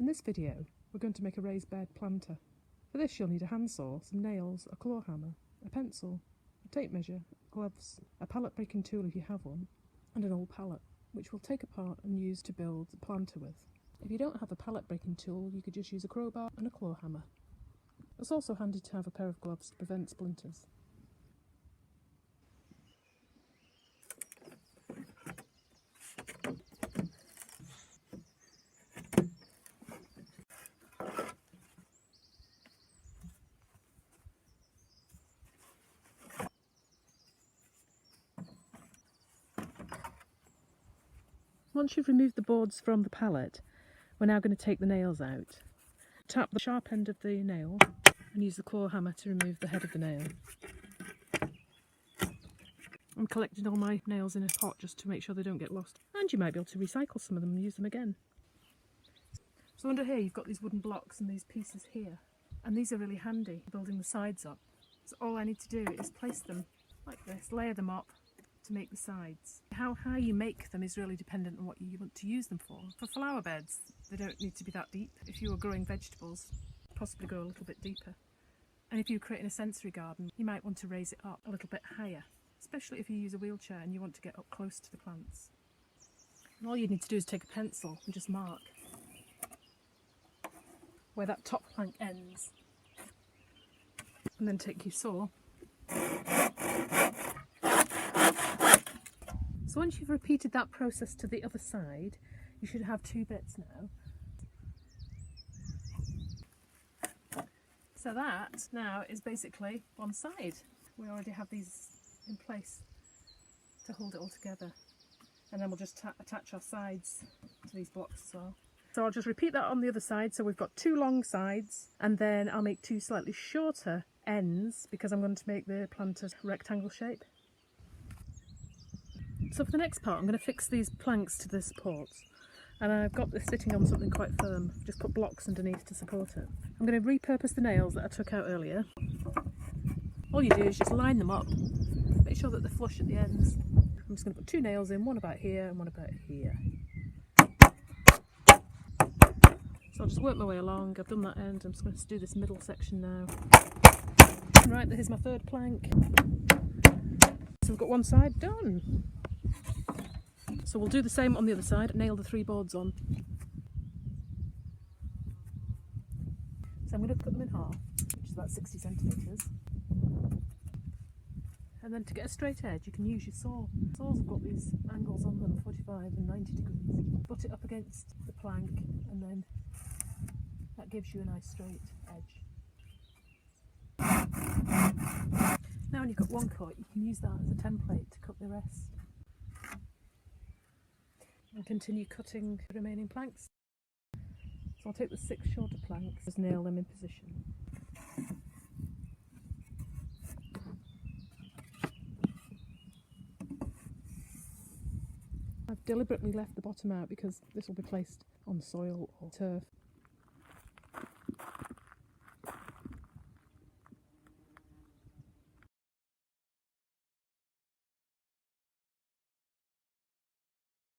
In this video, we're going to make a raised bed planter. For this you'll need a handsaw, some nails, a claw hammer, a pencil, a tape measure, gloves, a pallet breaking tool if you have one, and an old pallet, which we'll take apart and use to build the planter with. If you don't have a pallet breaking tool, you could just use a crowbar and a claw hammer. It's also handy to have a pair of gloves to prevent splinters. Once you've removed the boards from the pallet, we're now going to take the nails out. Tap the sharp end of the nail and use the claw hammer to remove the head of the nail. I'm collecting all my nails in a pot just to make sure they don't get lost. And you might be able to recycle some of them and use them again. So under here you've got these wooden blocks and these pieces here. And these are really handy for building the sides up. So all I need to do is place them like this, layer them up to make the sides. How high you make them is really dependent on what you want to use them for. For flower beds, they don't need to be that deep. If you were growing vegetables, possibly go a little bit deeper. And if you're creating a sensory garden, you might want to raise it up a little bit higher, especially if you use a wheelchair and you want to get up close to the plants. And all you need to do is take a pencil and just mark where that top plank ends. And then take your saw. So once you've repeated that process to the other side, you should have two bits now. So that now is basically one side. We already have these in place to hold it all together. And then we'll just attach our sides to these blocks as well. So I'll just repeat that on the other side. So we've got two long sides, and then I'll make two slightly shorter ends because I'm going to make the planter rectangle shape. So for the next part I'm going to fix these planks to the supports, and I've got this sitting on something quite firm. I've just put blocks underneath to support it. I'm going to repurpose the nails that I took out earlier. All you do is just line them up, make sure that they're flush at the ends. I'm just going to put two nails in, one about here and one about here. So I'll just work my way along. I've done that end, I'm just going to do this middle section now. Right, here's my third plank. So we've got one side done. So we'll do the same on the other side, nail the three boards on. So I'm going to cut them in half, which is about 60 centimetres. And then to get a straight edge you can use your saw. Saws have got these angles on them, 45 and 90 degrees. Butt it up against the plank and then that gives you a nice straight edge. Now when you've got one cut, you can use that as a template to cut the rest. And continue cutting the remaining planks. So I'll take the 6 shorter planks, just nail them in position. I've deliberately left the bottom out because this will be placed on soil or turf.